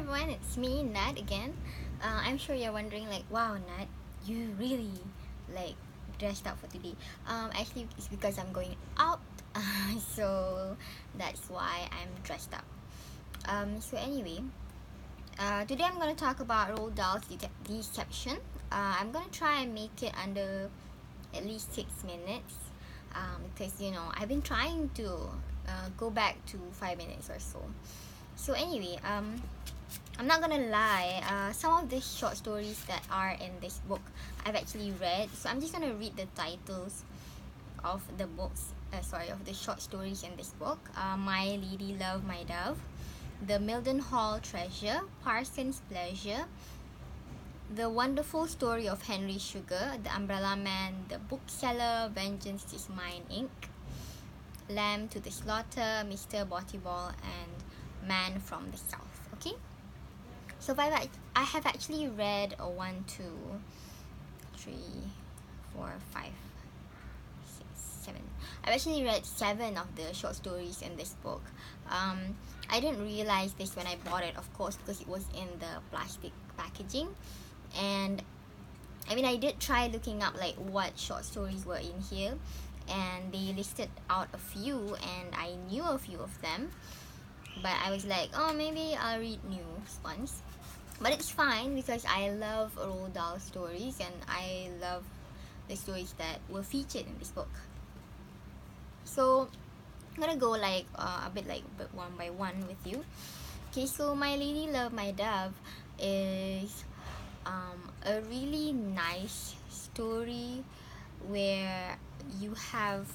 everyone, it's me, Nat, again. I'm sure you're wondering, like, wow, Nat, you really, like, dressed up for today. Actually, it's because I'm going out, so that's why I'm dressed up. So anyway, today I'm gonna talk about Roald Dahl's Deception. I'm gonna try and make it under at least 6 minutes, because I've been trying to go back to 5 minutes or so. So anyway, I'm not gonna lie, some of the short stories that are in this book I've actually read, so I'm just gonna read the titles of the of the short stories in this book. My Lady Love, My Dove, The Mildenhall Treasure, Parson's Pleasure, The Wonderful Story of Henry Sugar, The Umbrella Man, The Bookseller, Vengeance is Mine, Inc., Lamb to the Slaughter, Mr. Bottyball, and Man from the South. Okay, so I have actually read 1, 2, 3, 4, 5, 6, 7. I've actually read 7 of the short stories in this book. I didn't realize this when I bought it, of course, because it was in the plastic packaging. And I mean, I did try looking up like what short stories were in here, and they listed out a few, and I knew a few of them, but I was like, oh, maybe I'll read new ones. But it's fine because I love Roald Dahl stories, and I love the stories that were featured in this book. So I'm gonna go like a bit one by one with you. Okay, so My Lady Love, My Dove is a really nice story where you have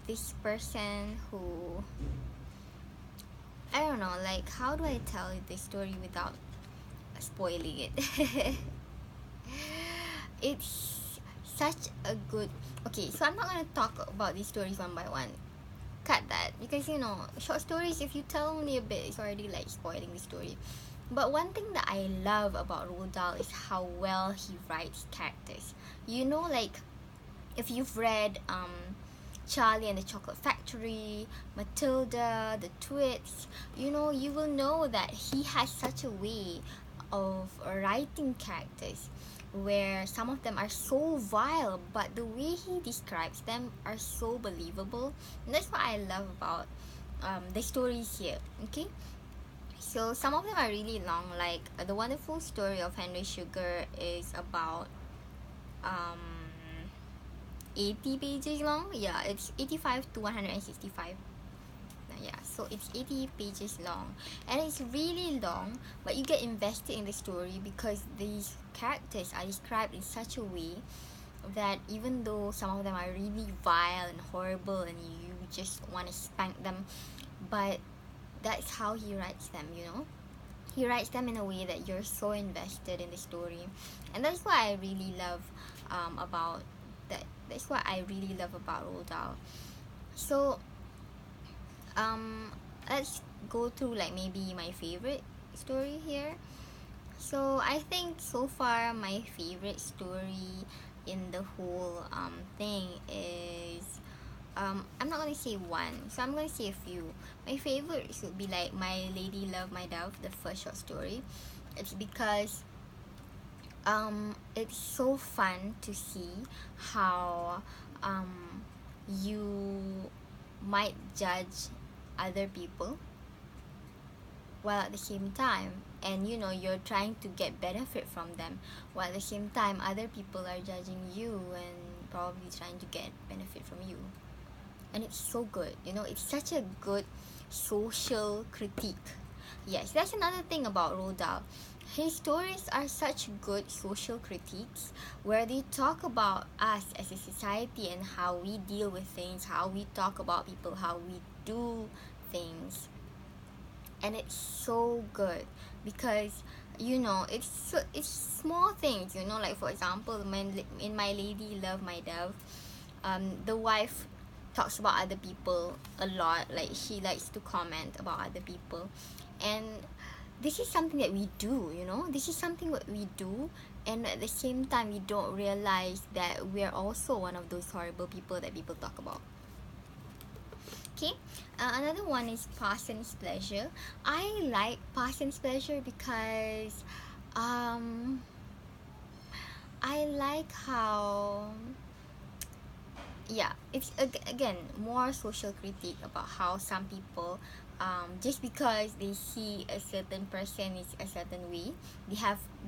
this person who, I don't know, like, how do I tell this story without spoiling it? It's such a good... Okay, so I'm not gonna talk about these stories one by one. Cut that, because short stories, if you tell only a bit, it's already like spoiling the story. But one thing that I love about Roald Dahl is how well he writes characters. Like, if you've read Charlie and the Chocolate Factory, Matilda, The Twits, you will know that he has such a way of writing characters where some of them are so vile, but the way he describes them are so believable. And that's what I love about the stories here. Okay, so some of them are really long, like The Wonderful Story of Henry Sugar is about 80 pages long. Yeah, it's 85 to 165. Yeah, so it's 80 pages long, and it's really long, but you get invested in the story because these characters are described in such a way that even though some of them are really vile and horrible and you just want to spank them, but that's how he writes them. He writes them in a way that you're so invested in the story, and that's what I really love about that. That's what I really love about Roald Dahl. So let's go through like maybe my favorite story here. So I think so far my favorite story in the whole thing is I'm not gonna say one, so I'm gonna say a few. My favorites would be like My Lady Love, My Dove, the first short story. It's because it's so fun to see how you might judge other people while at the same time, and you're trying to get benefit from them, while at the same time other people are judging you and probably trying to get benefit from you. And it's so good. It's such a good social critique. Yes, that's another thing about Roald Dahl. His stories are such good social critiques where they talk about us as a society and how we deal with things, how we talk about people, how we do things. And it's so good because it's small things, like for example, in My Lady Love, My Dove, the wife talks about other people a lot. Like, she likes to comment about other people, and this is something that we do. This is something that we do, and at the same time we don't realize that we're also one of those horrible people that people talk about. Okay, another one is Parson's Pleasure. I like Parson's Pleasure because um, I like how, yeah, it's again more social critique about how some people, just because they see a certain person is a certain way,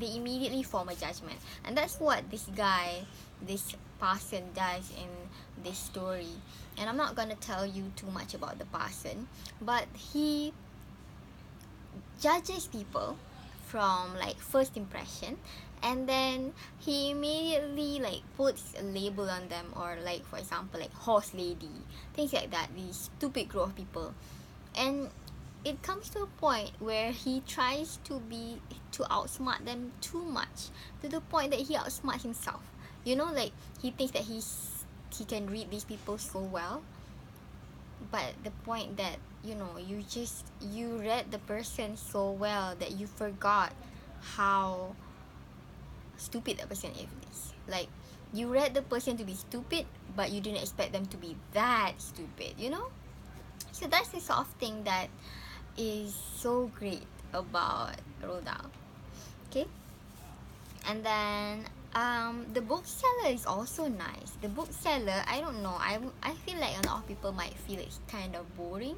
they immediately form a judgment. And that's what this guy, this person does in this story. And I'm not gonna tell you too much about the person, but he judges people from like first impression, and then he immediately like puts a label on them, or like for example like horse lady, things like that, these stupid group of people. And it comes to a point where he tries to outsmart them too much, to the point that he outsmarts himself, like he thinks that he can read these people so well. But the point that you read the person so well that you forgot how stupid that person is. Like, you read the person to be stupid, but you didn't expect them to be that stupid. So that's the sort of thing that is so great about Roald Dahl. Okay, and then the bookseller is also nice. The bookseller, I don't know, I feel like a lot of people might feel it's kind of boring,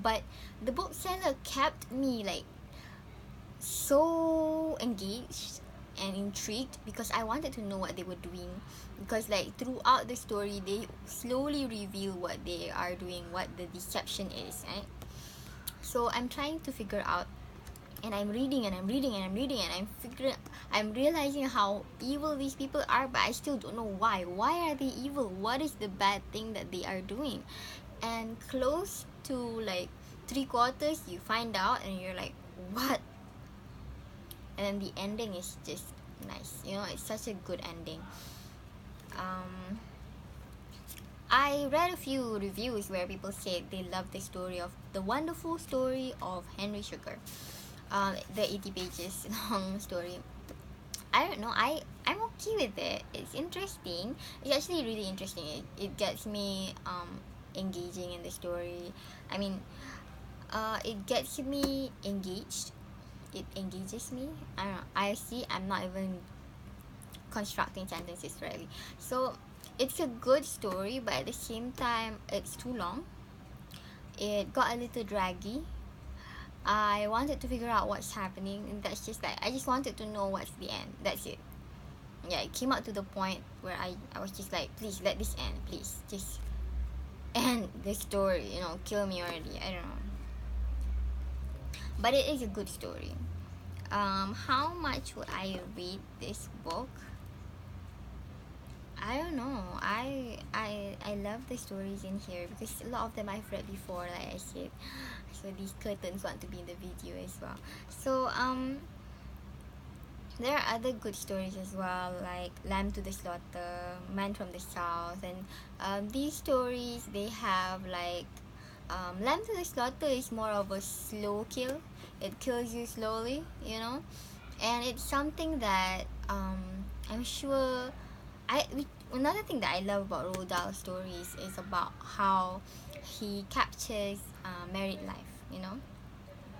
but the bookseller kept me like so engaged and intrigued, because I wanted to know what they were doing. Because like throughout the story, they slowly reveal what they are doing, what the deception is, right? So I'm trying to figure out, and I'm reading and I'm reading and I'm reading, and I'm realizing how evil these people are, but I still don't know why are they evil, what is the bad thing that they are doing. And close to like 3/4 you find out, and you're like, what? And then the ending is just nice. It's such a good ending. I read a few reviews where people say they love the wonderful story of Henry Sugar, the 80 pages long story. I don't know, I'm okay with it. It's interesting. It's actually really interesting. It gets me engaging in the story. I mean, it gets me engaged. It engages me. I don't know. I'm not even constructing sentences really. So it's a good story, but at the same time, it's too long. It got a little draggy. I wanted to figure out what's happening, and that's just like, I just wanted to know what's the end. That's it. Yeah, it came out to the point where I was just like, please let this end. Please just end the story. Kill me already. I don't know. But it is a good story. How much would I read this book? I don't know. I love the stories in here, because a lot of them I've read before, like I said. So these curtains want to be in the video as well. So there are other good stories as well, like Lamb to the Slaughter, Man from the South, and these stories, they have like Lamb to the Slaughter is more of a slow kill. It kills you slowly, and it's something that I'm sure another thing that I love about Roald Dahl stories is about how he captures married life,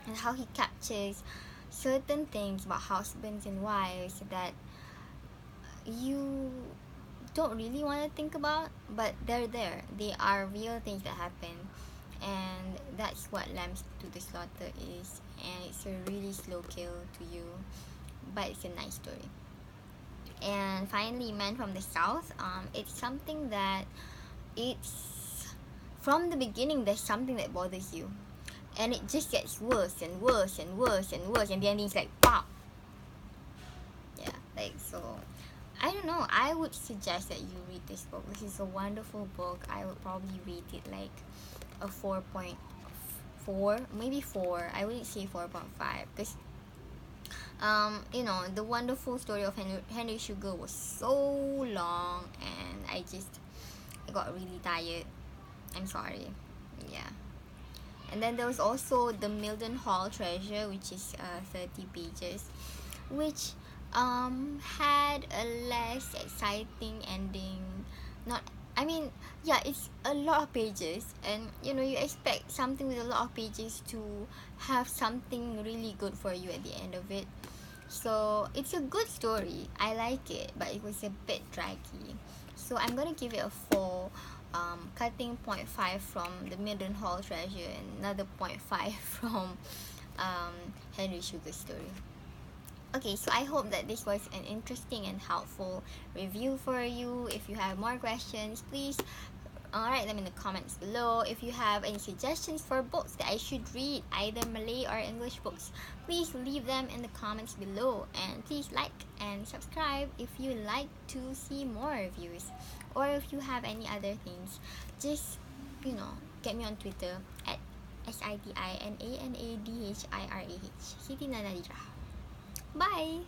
and how he captures certain things about husbands and wives that you don't really want to think about, but they're there. They are real things that happen, and that's what Lambs to the Slaughter is. And it's a really slow kill to you, but it's a nice story. And finally, Man from the South, it's something that it's from the beginning, there's something that bothers you, and it just gets worse and worse and worse and worse, and the ending's like, wow. Yeah, like, so I don't know, I would suggest that you read this book. This is a wonderful book. I would probably rate it like a 4.4, maybe 4. I wouldn't say 4.5, because the wonderful story of Henry Sugar was so long, and I got really tired. I'm sorry. Yeah. And then there was also the Mildenhall Treasure, which is 30 pages, which had a less exciting ending. I mean, yeah, it's a lot of pages, and you know, you expect something with a lot of pages to have something really good for you at the end of it. So it's a good story. I like it, but it was a bit draggy. So I'm gonna give it a 4. Cutting point 5 from the Mildenhall Treasure, and another point 5 from Henry Sugar's story. Okay, so I hope that this was an interesting and helpful review for you. If you have more questions, please write them in the comments below. If you have any suggestions for books that I should read, either Malay or English books, please leave them in the comments below. And please like and subscribe if you like to see more reviews. Or if you have any other things, just, get me on Twitter at SITINANADHIRAH. Siti Nanadira. Bye!